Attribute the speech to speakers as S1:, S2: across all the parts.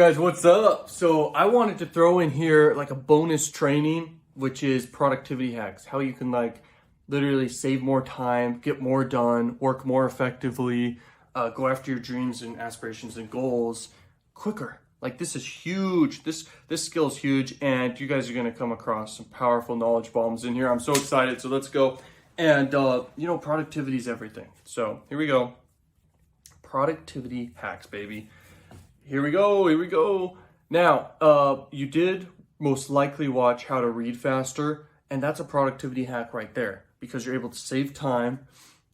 S1: Guys, what's up? So I wanted to throw in here like a bonus training, which is productivity hacks, how you can like literally save more time, get more done, work more effectively, go after your dreams and aspirations and goals quicker. Like this is huge. This skill is huge, and you guys are gonna come across some powerful knowledge bombs in here. I'm so excited. So let's go. And productivity is everything. So here we go. Productivity hacks, baby. Here we go. Now, you did most likely watch How to Read Faster, and that's a productivity hack right there because you're able to save time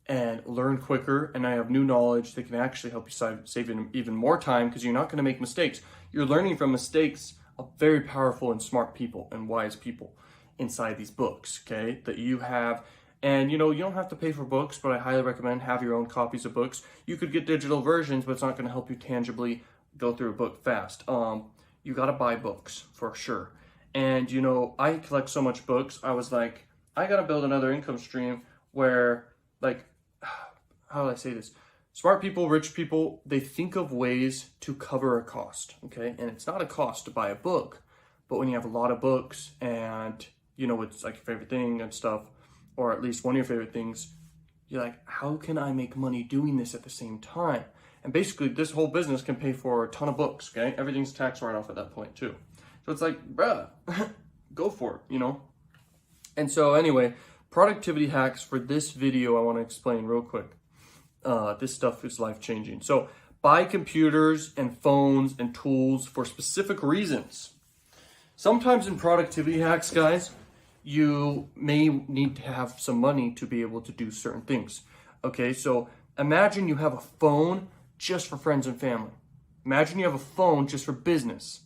S1: and learn quicker. And I have new knowledge that can actually help you save even more time because you're not going to make mistakes. You're learning from mistakes of very powerful and smart people and wise people inside these books, okay, that you have. And you don't have to pay for books, but I highly recommend have your own copies of books. You could get digital versions, but it's not going to help you tangibly go through a book fast. You got to buy books for sure. And I collect so much books. I was like, I got to build another income stream where, like, how do I say this? Smart people, rich people, they think of ways to cover a cost, okay? And it's not a cost to buy a book, but when you have a lot of books and it's like your favorite thing and stuff, or at least one of your favorite things, you're like, how can I make money doing this at the same time? And basically, this whole business can pay for a ton of books, okay? Everything's tax write-off at that point, too. So it's like, bruh, go for it, And so anyway, productivity hacks for this video, I want to explain real quick. This stuff is life-changing. So buy computers and phones and tools for specific reasons. Sometimes in productivity hacks, guys, you may need to have some money to be able to do certain things. Okay, so imagine you have a phone just for friends and family. Imagine you have a phone just for business.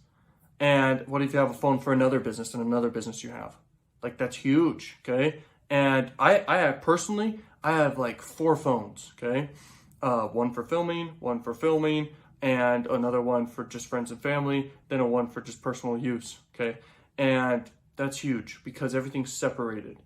S1: And what if you have a phone for another business and another business you have? Like, that's huge, okay? And I have like 4 phones, okay? One for filming, and another one for just friends and family, then one for just personal use, okay? And that's huge because everything's separated.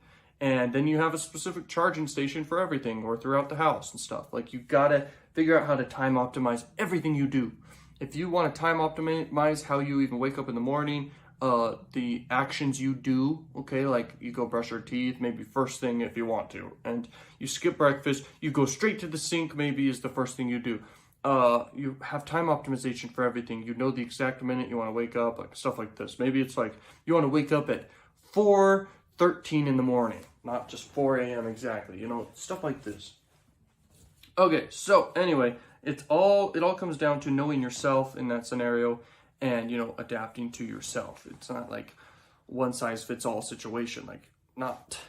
S1: And then you have a specific charging station for everything or throughout the house and stuff. Like, you gotta figure out how to time optimize everything you do. If you want to time optimize how you even wake up in the morning, the actions you do, okay, like you go brush your teeth, maybe first thing if you want to, and you skip breakfast, you go straight to the sink, maybe is the first thing you do. You have time optimization for everything. You know the exact minute you want to wake up, like stuff like this. Maybe it's like you want to wake up at 4:13 in the morning, not just 4 a.m. exactly, stuff like this. Okay, so anyway, it all comes down to knowing yourself in that scenario and, adapting to yourself. It's not like one size fits all situation. Like not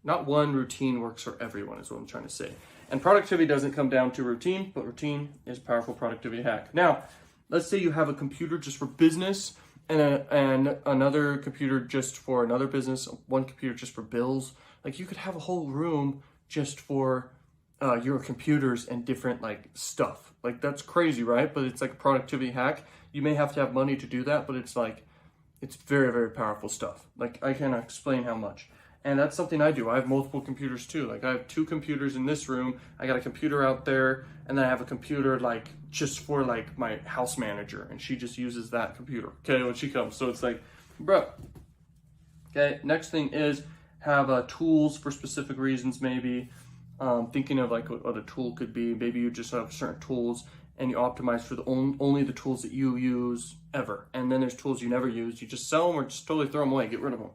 S1: one routine works for everyone is what I'm trying to say. And productivity doesn't come down to routine, but routine is a powerful productivity hack. Now, let's say you have a computer just for business and another computer just for another business, one computer just for bills. Like, you could have a whole room just for your computers and different like stuff. Like, that's crazy, right? But it's like a productivity hack. You may have to have money to do that, but it's very, very powerful stuff. Like, I cannot explain how much. And that's something I do. I have multiple computers too. Like, I have 2 computers in this room. I got a computer out there, and then I have a computer like just for like my house manager, and she just uses that computer, okay, when she comes. So it's like, bro. Okay, next thing is have tools for specific reasons, maybe. Thinking of like what a tool could be. Maybe you just have certain tools and you optimize for only the tools that you use ever. And then there's tools you never use. You just sell them or just totally throw them away, get rid of them.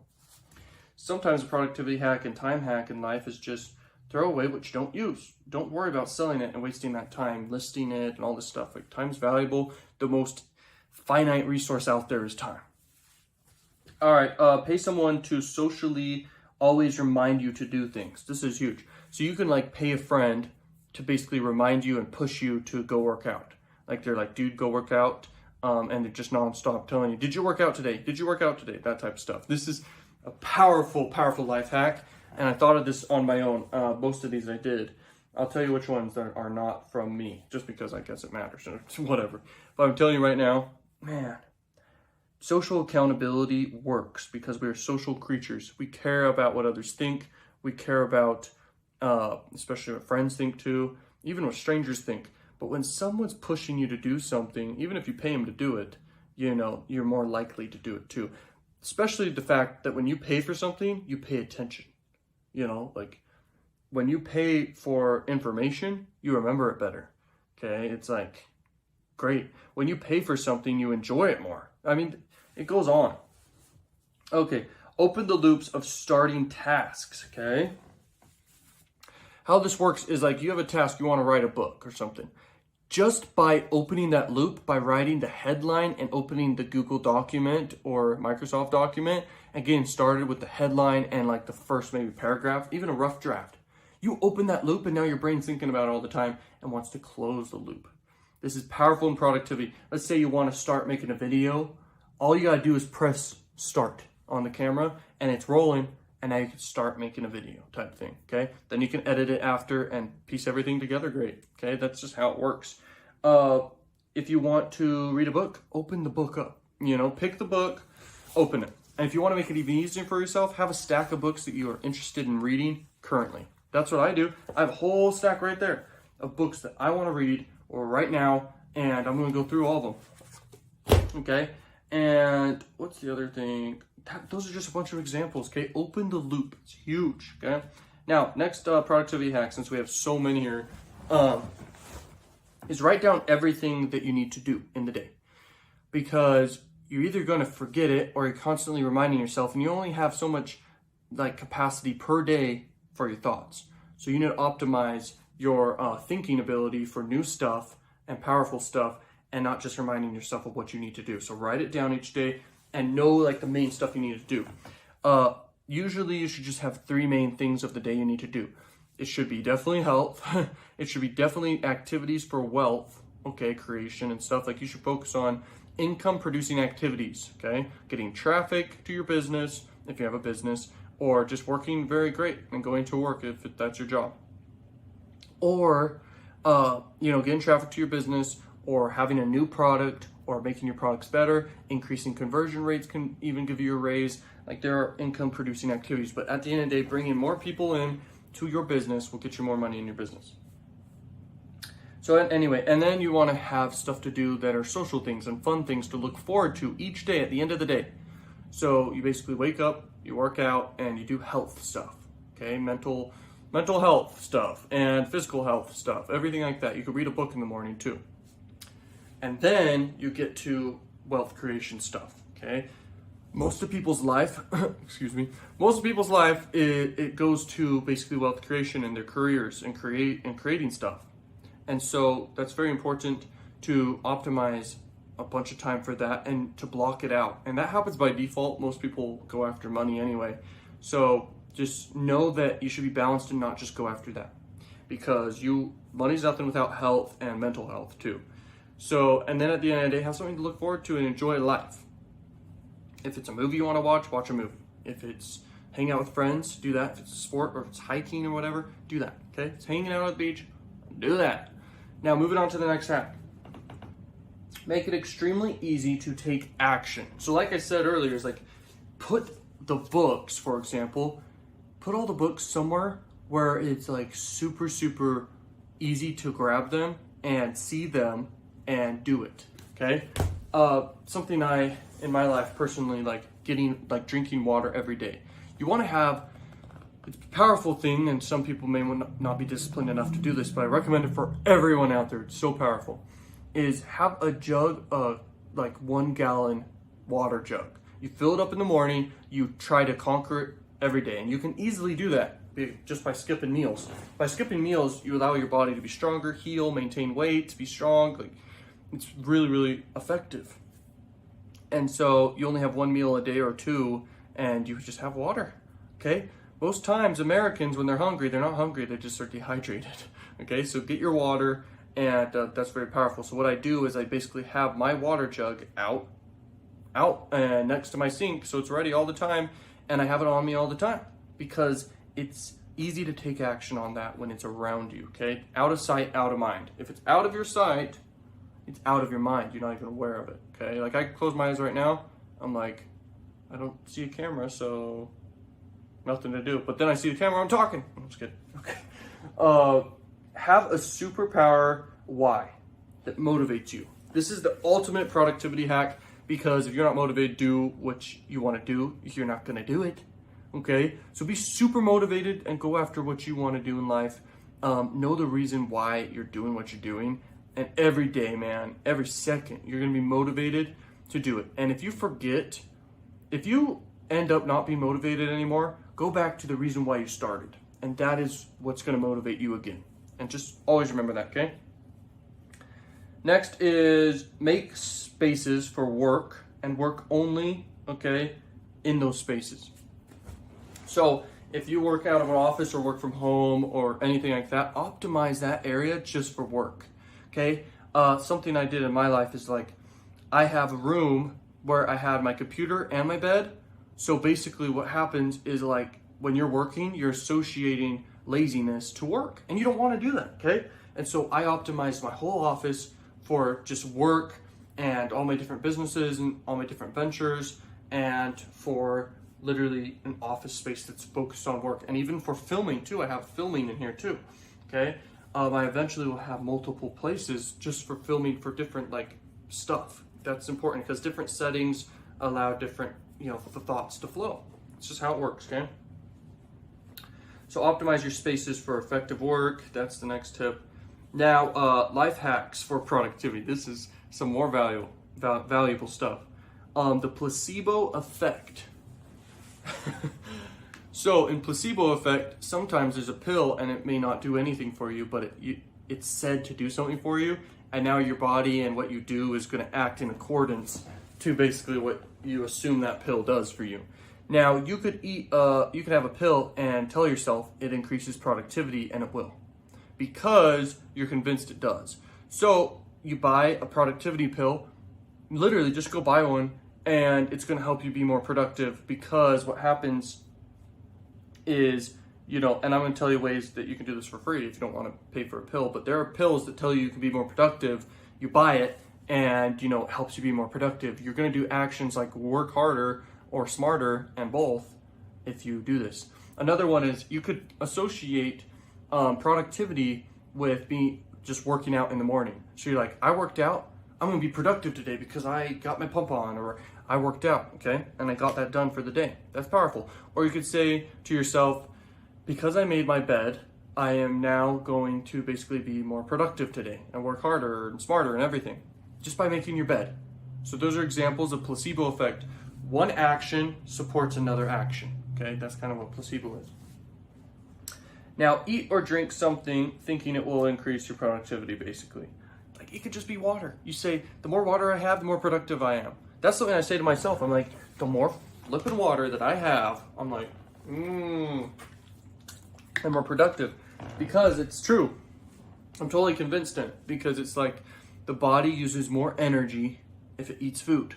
S1: Sometimes a productivity hack and time hack in life is just throw away what you don't use. Don't worry about selling it and wasting that time, listing it and all this stuff. Like, time's valuable. The most finite resource out there is time. All right, pay someone to socially always remind you to do things. This is huge. So you can like pay a friend to basically remind you and push you to go work out. Like, they're like, dude, go work out. And they're just nonstop telling you, did you work out today? Did you work out today? That type of stuff. This is a powerful, powerful life hack. And I thought of this on my own. Most of these I did. I'll tell you which ones that are not from me, just because I guess it matters. Whatever. But I'm telling you right now, man, social accountability works because we're social creatures. We care about what others think. We care about, especially what friends think too, even what strangers think. But when someone's pushing you to do something, even if you pay them to do it, you're more likely to do it too. Especially the fact that when you pay for something, you pay attention. Like when you pay for information, you remember it better. Okay, it's like great. When you pay for something, you enjoy it more. I mean, it goes on. Okay, open the loops of starting tasks, okay? How this works is like you have a task, you want to write a book or something. Just by opening that loop, by writing the headline and opening the Google document or Microsoft document and getting started with the headline and like the first maybe paragraph, even a rough draft. You open that loop and now your brain's thinking about it all the time and wants to close the loop. This is powerful in productivity. Let's say you want to start making a video. All you gotta do is press start on the camera and it's rolling, and now you can start making a video type thing, okay? Then you can edit it after and piece everything together great, okay? That's just how it works. If you want to read a book, open the book up, pick the book, open it. And if you want to make it even easier for yourself, have a stack of books that you are interested in reading currently. That's what I do. I have a whole stack right there of books that I want to read or right now, and I'm going to go through all of them, okay? And what's the other thing? Those are just a bunch of examples, okay? Open the loop. It's huge, okay? Now, next productivity hack, since we have so many here, is write down everything that you need to do in the day. Because you're either going to forget it or you're constantly reminding yourself, and you only have so much like capacity per day for your thoughts. So you need to optimize your thinking ability for new stuff and powerful stuff, and not just reminding yourself of what you need to do. So write it down each day and know like the main stuff you need to do. Usually you should just have 3 main things of the day you need to do. It should be definitely health. It should be definitely activities for wealth, okay, creation and stuff. Like you should focus on income producing activities, okay? Getting traffic to your business, if you have a business, or just working very great and going to work if that's your job. Or, getting traffic to your business, or having a new product, or making your products better. Increasing conversion rates can even give you a raise. Like there are income producing activities, but at the end of the day, bringing more people in to your business will get you more money in your business. So anyway, and then you want to have stuff to do that are social things and fun things to look forward to each day at the end of the day. So you basically wake up, you work out, and you do health stuff, okay? Mental health stuff and physical health stuff, everything like that. You could read a book in the morning too. And then you get to wealth creation stuff, okay? Most of people's life, it goes to basically wealth creation in their careers and creating stuff. And so that's very important to optimize a bunch of time for that and to block it out. And that happens by default. Most people go after money anyway. So just know that you should be balanced and not just go after that, because money's nothing without health and mental health too. So, and then at the end of the day, have something to look forward to and enjoy life. If it's a movie you want to watch a movie. If it's hanging out with friends, do that. If it's a sport or if it's hiking or whatever, do that, okay? If it's hanging out at the beach, do that. Now, moving on to the next hack. Make it extremely easy to take action. So like I said earlier, it's like put the books, for example, put all the books somewhere where it's like super, super easy to grab them and see them and do it, okay? Something in my life personally, drinking water every day. You wanna have, it's a powerful thing, and some people may not be disciplined enough to do this, but I recommend it for everyone out there. It's so powerful. Is have a jug of 1 gallon water jug. You fill it up in the morning, you try to conquer it every day, and you can easily do that just by skipping meals. By skipping meals, you allow your body to be stronger, heal, maintain weight, be strong. It's really, really effective. And so you only have 1 meal a day or 2, and you just have water, okay? Most times Americans, when they're hungry, they're not hungry, they just are dehydrated, okay? So get your water, and that's very powerful. So what I do is I basically have my water jug out and next to my sink, so it's ready all the time, and I have it on me all the time, because it's easy to take action on that when it's around you, okay? Out of sight, out of mind. If it's out of your sight, it's out of your mind. You're not even aware of it, okay? Like I close my eyes right now, I'm like, I don't see a camera, so nothing to do. But then I see the camera, I'm talking. I'm just kidding, okay. Have a superpower why that motivates you. This is the ultimate productivity hack. because if you're not motivated to do what you want to do, you're not going to do it. Okay, so be super motivated and go after what you want to do in life. Know the reason why you're doing what you're doing, and every day, man, every second, you're going to be motivated to do it. And if you forget, if you end up not being motivated anymore, go back to the reason why you started, and that is what's going to motivate you again. And just always remember that, okay? Next is make spaces for work and work only, okay, in those spaces. So if you work out of an office or work from home or anything like that, optimize that area just for work, okay? Something I did in my life is like, I have a room where I had my computer and my bed. So basically what happens is like when you're working, you're associating laziness to work, and you don't want to do that, okay? And so I optimized my whole office for just work and all my different businesses and all my different ventures, and for literally an office space that's focused on work, and even for filming too. I have filming in here too, okay? I eventually will have multiple places just for filming for different like stuff. That's important because different settings allow different, the thoughts to flow. It's just how it works, okay? So optimize your spaces for effective work. That's the next tip. Now, life hacks for productivity. This is some more valuable stuff. The placebo effect. So in placebo effect, sometimes there's a pill and it may not do anything for you, but it's said to do something for you, and now your body and what you do is going to act in accordance to basically what you assume that pill does for you. Now you could have a pill and tell yourself it increases productivity, and it will, because you're convinced it does. So you buy a productivity pill, literally just go buy one, and it's going to help you be more productive, because what happens is, and I'm going to tell you ways that you can do this for free if you don't want to pay for a pill, but there are pills that tell you can be more productive. You buy it and, it helps you be more productive. You're going to do actions like work harder or smarter, and both, if you do this. Another one is you could associate productivity with just working out in the morning. So you're like, I worked out, I'm going to be productive today because I got my pump on, or I worked out, okay? And I got that done for the day. That's powerful. Or you could say to yourself, because I made my bed, I am now going to basically be more productive today and work harder and smarter and everything, just by making your bed. So those are examples of placebo effect. One action supports another action, okay? That's kind of what placebo is. Now, eat or drink something thinking it will increase your productivity, basically. Like, it could just be water. You say, the more water I have, the more productive I am. That's something I say to myself. I'm like, the more liquid water that I have, I'm like, I'm more productive. Because it's true. I'm totally convinced in it. Because it's like, the body uses more energy if it eats food.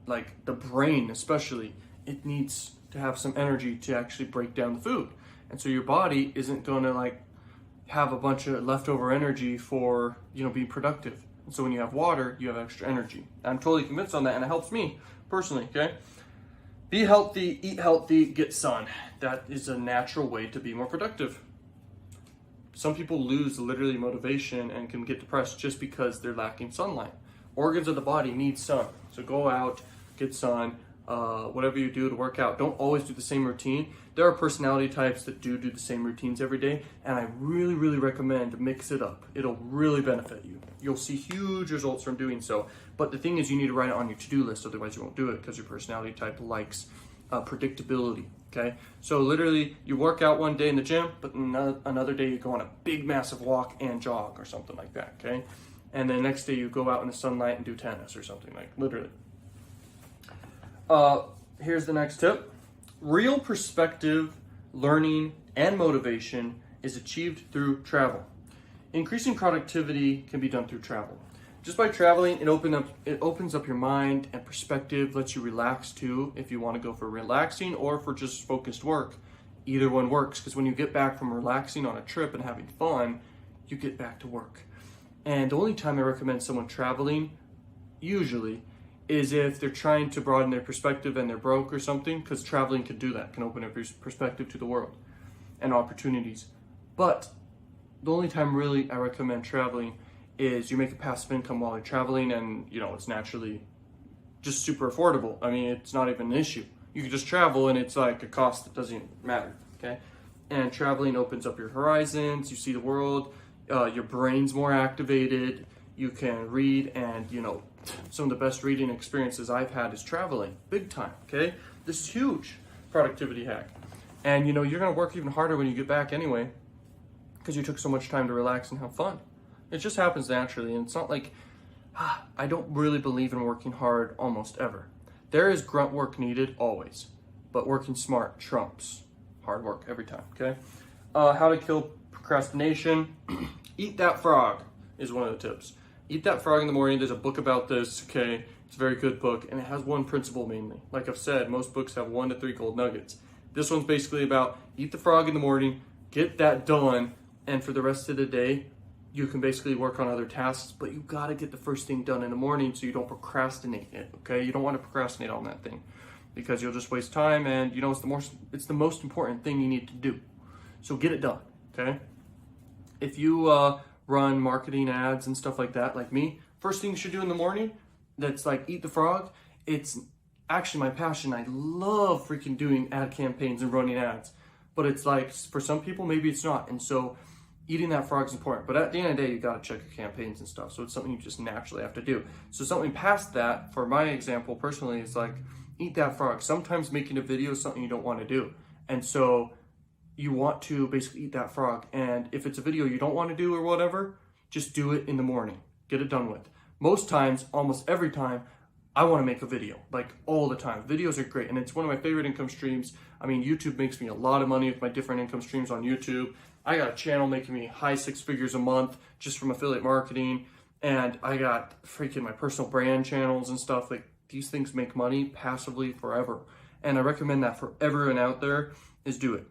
S1: Like, the brain especially, it needs to have some energy to actually break down the food. And so your body isn't going to like have a bunch of leftover energy for, being productive. And so when you have water, you have extra energy. I'm totally convinced on that, and it helps me personally, okay? Be healthy, eat healthy, get sun. That is a natural way to be more productive. Some people lose literally motivation and can get depressed just because they're lacking sunlight. Organs of the body need sun. So go out, get sun, whatever you do to work out. Don't always do the same routine. There are personality types that do the same routines every day, and I really, really recommend mix it up. It'll really benefit you. You'll see huge results from doing so. But the thing is, you need to write it on your to-do list, otherwise you won't do it, because your personality type likes predictability, okay? So literally, you work out one day in the gym, but another day you go on a big, massive walk and jog or something like that, okay? And then the next day you go out in the sunlight and do tennis or something, like literally. Here's the next tip. Real perspective, learning, and motivation is achieved through travel. Increasing productivity can be done through travel. Just by traveling, it opens up your mind and perspective, lets you relax too, if you want to go for relaxing or for just focused work. Either one works, because when you get back from relaxing on a trip and having fun, you get back to work. And the only time I recommend someone traveling, usually, is if they're trying to broaden their perspective and they're broke or something, because traveling can do that, can open up your perspective to the world and opportunities. But the only time really I recommend traveling is you make a passive income while you're traveling, and it's naturally just super affordable. I mean, it's not even an issue. You can just travel and it's like a cost that doesn't even matter, okay? And traveling opens up your horizons, you see the world, your brain's more activated, you can read, and you know, some of the best reading experiences I've had is traveling, big time, okay? This is huge productivity hack. And you know, you're gonna work even harder when you get back anyway, because you took so much time to relax and have fun. It just happens naturally, and it's not like, I don't really believe in working hard almost ever. There is grunt work needed always, but working smart trumps hard work every time, okay? How to kill procrastination. Eat that frog is one of the tips. Eat that frog in the morning. There's a book about this, okay? It's a very good book, and it has one principle mainly. Like I've said, most books have 1 to 3 gold nuggets. This one's basically about eat the frog in the morning, get that done, and for the rest of the day, you can basically work on other tasks, but you gotta get the first thing done in the morning so you don't procrastinate it, okay? You don't wanna procrastinate on that thing because you'll just waste time, and you know, it's the most important thing you need to do. So get it done, okay? If you run marketing ads and stuff like that, like me, first thing you should do in the morning, that's like eat the frog, it's actually my passion. I love freaking doing ad campaigns and running ads, but it's like, for some people, maybe it's not, and so eating that frog is important, but at the end of the day, you got to check your campaigns and stuff. So it's something you just naturally have to do. So something past that, for my example, personally, is like eat that frog. Sometimes making a video is something you don't want to do. And so you want to basically eat that frog. And if it's a video you don't want to do or whatever, just do it in the morning. Get it done with. Most times, almost every time, I want to make a video, like all the time. Videos are great, and it's one of my favorite income streams. I mean, YouTube makes me a lot of money with my different income streams on YouTube. I got a channel making me high 6 figures a month just from affiliate marketing, and I got freaking my personal brand channels and stuff. Like, these things make money passively forever, and I recommend that for everyone out there is do it.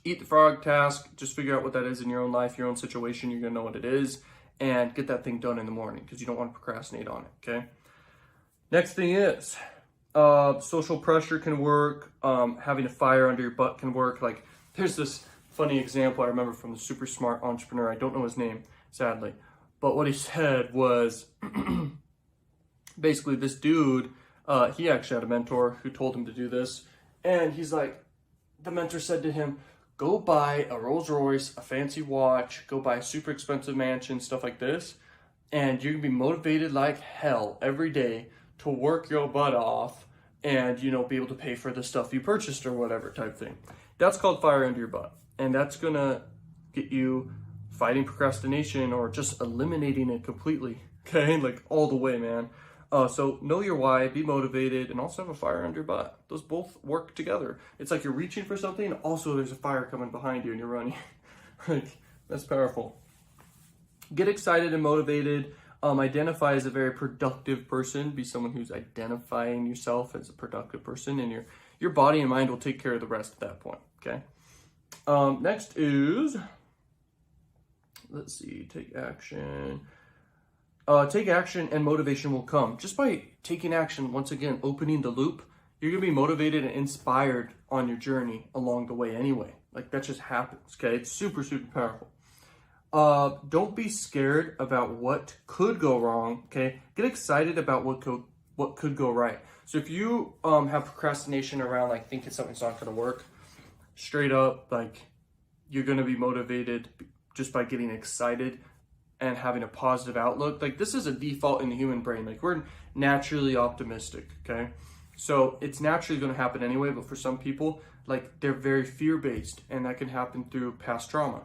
S1: Eat the frog task, just figure out what that is in your own life, your own situation. You're gonna know what it is, and get that thing done in the morning because you don't want to procrastinate on it, okay? Next thing is, social pressure can work, having a fire under your butt can work. Like, there's this funny example I remember from the super smart entrepreneur. I don't know his name, sadly, but what he said was, basically this dude, he actually had a mentor who told him to do this, and he's like, the mentor said to him, go buy a Rolls Royce, a fancy watch, go buy a super expensive mansion, stuff like this, and you're gonna be motivated like hell every day to work your butt off and, you know, be able to pay for the stuff you purchased or whatever type thing. That's called fire under your butt. And that's gonna get you fighting procrastination or just eliminating it completely, okay? Like all the way, man. So know your why, be motivated, and also have a fire under your butt. Those both work together. It's like you're reaching for something, and also there's a fire coming behind you and you're running. Like, that's powerful. Get excited and motivated. Identify as a very productive person. Be someone who's identifying yourself as a productive person, and your body and mind will take care of the rest at that point, okay? Next is, let's see, take action. Take action and motivation will come. Just by taking action, once again, opening the loop, you're gonna be motivated and inspired on your journey along the way anyway. Like, that just happens, okay? It's super, super powerful. Don't be scared about what could go wrong, okay? Get excited about what could go right. So if you have procrastination around like thinking something's not gonna work, straight up, like, you're gonna be motivated just by getting excited and having a positive outlook. Like, this is a default in the human brain. Like, we're naturally optimistic, okay? So it's naturally gonna happen anyway, but for some people, like, they're very fear-based, and that can happen through past trauma.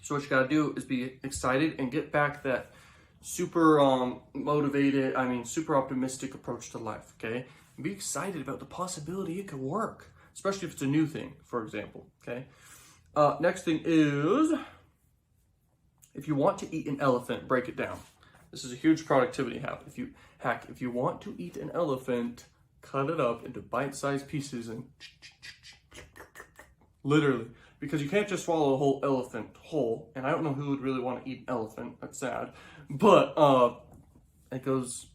S1: So what you gotta do is be excited and get back that super motivated, super optimistic approach to life, okay? And be excited about the possibility it could work, especially if it's a new thing, for example, okay? Next thing is, if you want to eat an elephant, break it down. This is a huge productivity hack. If you want to eat an elephant, cut it up into bite-sized pieces and literally, because you can't just swallow a whole elephant whole, and I don't know who would really want to eat an elephant. That's sad. But it goes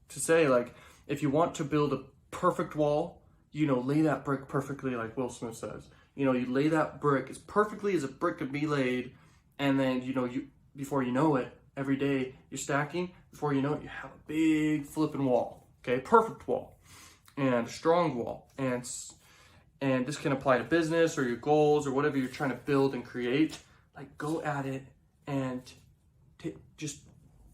S1: to say, like, if you want to build a perfect wall, you know, lay that brick perfectly, like Will Smith says. You know, you lay that brick as perfectly as a brick could be laid, and then, you know, before you know it, every day you're stacking, before you know it, you have a big flipping wall, Okay, perfect wall and strong wall. And this can apply to business or your goals or whatever you're trying to build and create. Like, go at it and just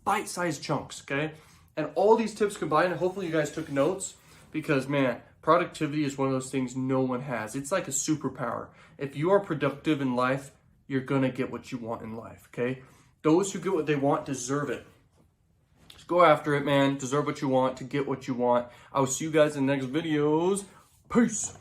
S1: bite-sized chunks, okay? And all these tips combined, hopefully you guys took notes, because man, productivity is one of those things no one has. It's like a superpower. If you are productive in life, you're gonna get what you want in life, okay? Those who get what they want deserve it. Just go after it, man. Deserve what you want to get what you want. I will see you guys in the next videos. Peace.